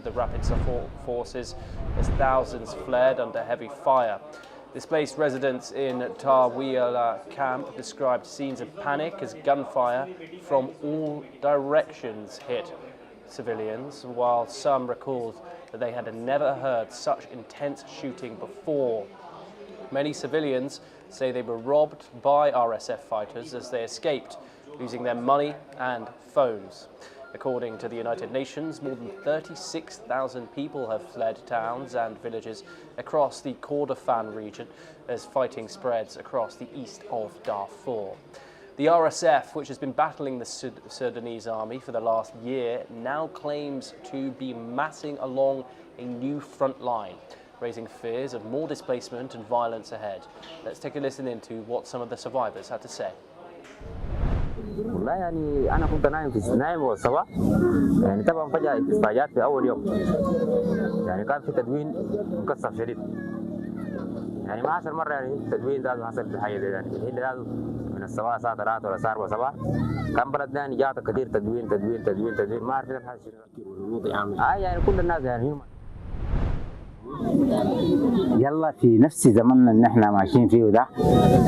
the rapid support forces as thousands fled under heavy fire. Displaced residents in Tarwiala camp described scenes of panic as gunfire from all directions hit civilians, while some recalled that they had never heard such intense shooting before. Many civilians say they were robbed by RSF fighters as they escaped, losing their money and phones. According to the United Nations, more than 36,000 people have fled towns and villages across the Kordofan region as fighting spreads across the east of Darfur. The RSF, which has been battling the Sudanese army for the last year, now claims to be massing along a new front line, raising fears of more displacement and violence ahead. Let's take a listen into what some of the survivors had to say. والله يعني أنا كنت نايم والصباح يعني طبعا فجأة استفاجأت في أول يوم يعني كان في تدوين مكثف شديد يعني ما حصل مرة يعني التدوين ده حصل في حاجة يعني الحين ده من الصباح الساعة 3 ولا الساعة 4 صباح كان بلدنا يعني جاءت كثير تدوين ما عرفنا حاجة يعني كل الناس يعني يلا في نفس زمننا اللي احنا ماشيين فيه ده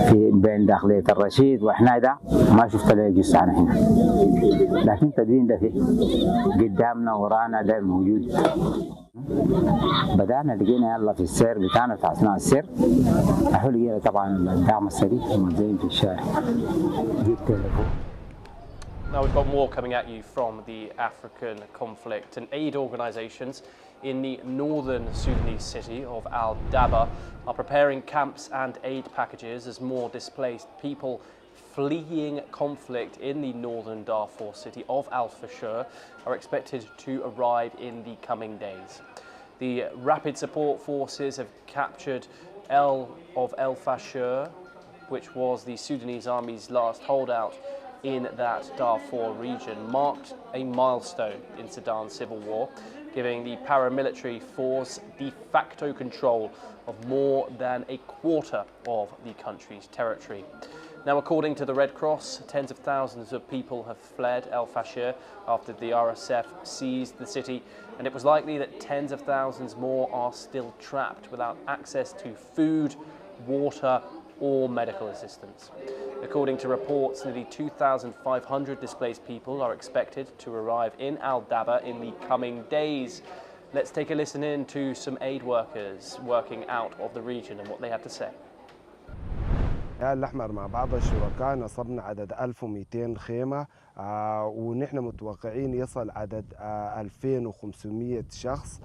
في بين داخلية الرشيد واحنا ده ما شفت له جزء عن هنا لكن تدوين ده فيه قدامنا ورانا ده موجود. بدأنا لقينا يلا في السير بتاعنا في أثناء السير لقينا طبعا الدعم السريع موجودين في الشارع. Now we've got more coming at you from the African conflict, and aid organisations in the northern Sudanese city of Al Daba are preparing camps and aid packages as more displaced people fleeing conflict in the northern Darfur city of Al Fashur are expected to arrive in the coming days. The rapid support forces have captured El Fashur, which was the Sudanese army's last holdout in that Darfur region, marked a milestone in Sudan's civil war, giving the paramilitary force de facto control of more than a quarter of the country's territory. Now, according to the Red Cross, tens of thousands of people have fled El Fashur after the RSF seized the city, and it was likely that tens of thousands more are still trapped without access to food, water, or medical assistance. According to reports, nearly 2,500 displaced people are expected to arrive in Al Daba in the coming days. Let's take a listen in to some aid workers working out of the region and what they have to say. الأحمر مع بعض الشركاء نصبنا عدد 1200 خيمة ونحن متوقعين يصل عدد 2500 شخص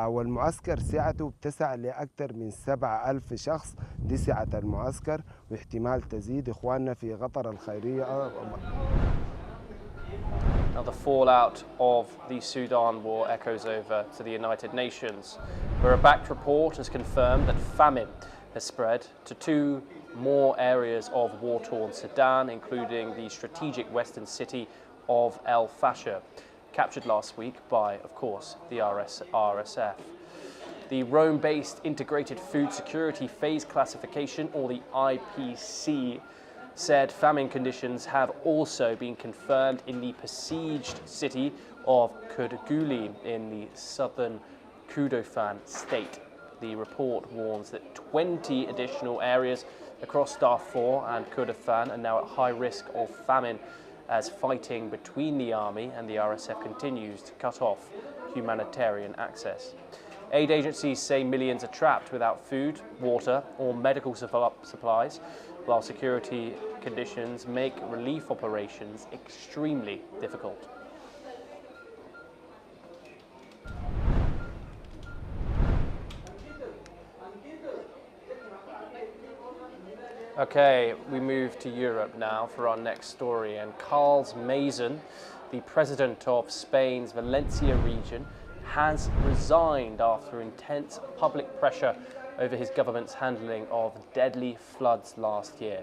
والمعسكر سعته بتسع لأكثر من 7000 شخص. دي سعة المعسكر واحتمال تزيد. إخواننا في قطر الخيرية. Now, the fallout of the Sudan war echoes over to the United Nations, where a backed report has confirmed that famine has spread to two more areas of war-torn Sudan, including the strategic western city of El Fashur, captured last week by, of course, the RSF. The Rome-based Integrated Food Security Phase Classification, or the IPC, said famine conditions have also been confirmed in the besieged city of Kurduguli in the southern Kordofan state. The report warns that 20 additional areas across Darfur and Kordofan are now at high risk of famine as fighting between the army and the RSF continues to cut off humanitarian access. Aid agencies say millions are trapped without food, water, or medical supplies, while security conditions make relief operations extremely difficult. Okay, we move to Europe now for our next story, and Carles Mason, the president of Spain's Valencia region, has resigned after intense public pressure over his government's handling of deadly floods last year.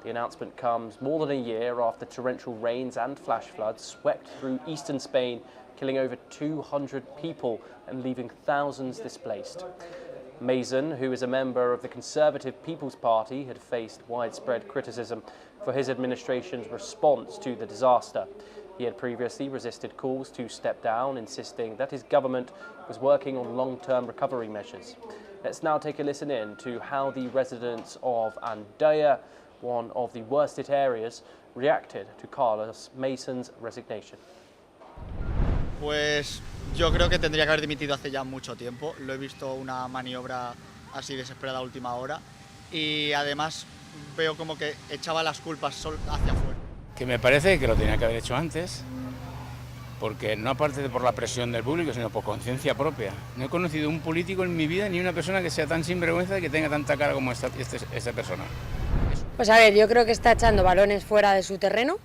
The announcement comes more than a year after torrential rains and flash floods swept through eastern Spain, killing over 200 people and leaving thousands displaced. Mason, who is a member of the Conservative People's Party, had faced widespread criticism for his administration's response to the disaster. He had previously resisted calls to step down, insisting that his government was working on long-term recovery measures. Let's now take a listen in to how the residents of Andaya, one of the worst hit areas, reacted to Carlos Mason's resignation. Pues yo creo que tendría que haber dimitido hace ya mucho tiempo. Lo he visto una maniobra así desesperada a última hora y además veo como que echaba las culpas hacia afuera. Que me parece que lo tenía que haber hecho antes, porque no aparte de por la presión del público, sino por conciencia propia. No he conocido un político en mi vida ni una persona que sea tan sinvergüenza y que tenga tanta cara como esta persona. Pues a ver, yo creo que está echando balones fuera de su terreno.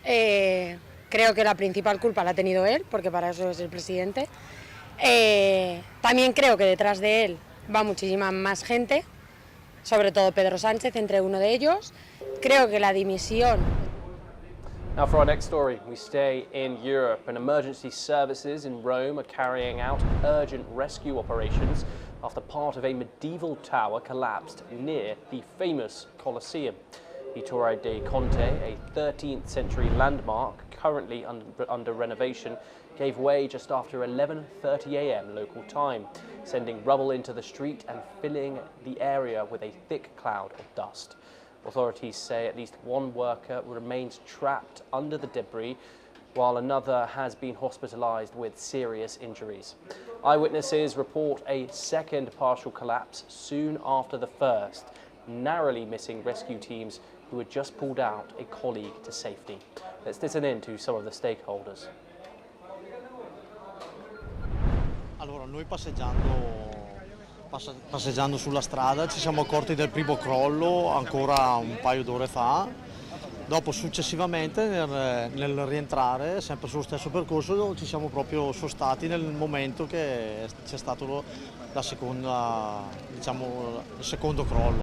Creo que la principal culpa la ha tenido él, porque para eso es el presidente. También creo que detrás de él va muchísima más gente, sobre todo Pedro Sánchez, entre uno de ellos. Creo que la dimisión... Now for our next story, we stay in Europe, and emergency services in Rome are carrying out urgent rescue operations after part of a medieval tower collapsed near the famous Colosseum. The Torre dei Conti, a 13th century landmark currently under renovation, gave way just after 11:30 a.m. local time, sending rubble into the street and filling the area with a thick cloud of dust. Authorities say at least one worker remains trapped under the debris, while another has been hospitalized with serious injuries. Eyewitnesses report a second partial collapse soon after the first, narrowly missing rescue teams who had just pulled out a colleague to safety. Let's listen in to some of the stakeholders. Allora, noi passeggiando sulla strada ci siamo accorti del primo crollo ancora un paio d'ore fa. Dopo successivamente nel rientrare, sempre sullo stesso percorso, ci siamo proprio sostati nel momento che c'è stato il secondo crollo.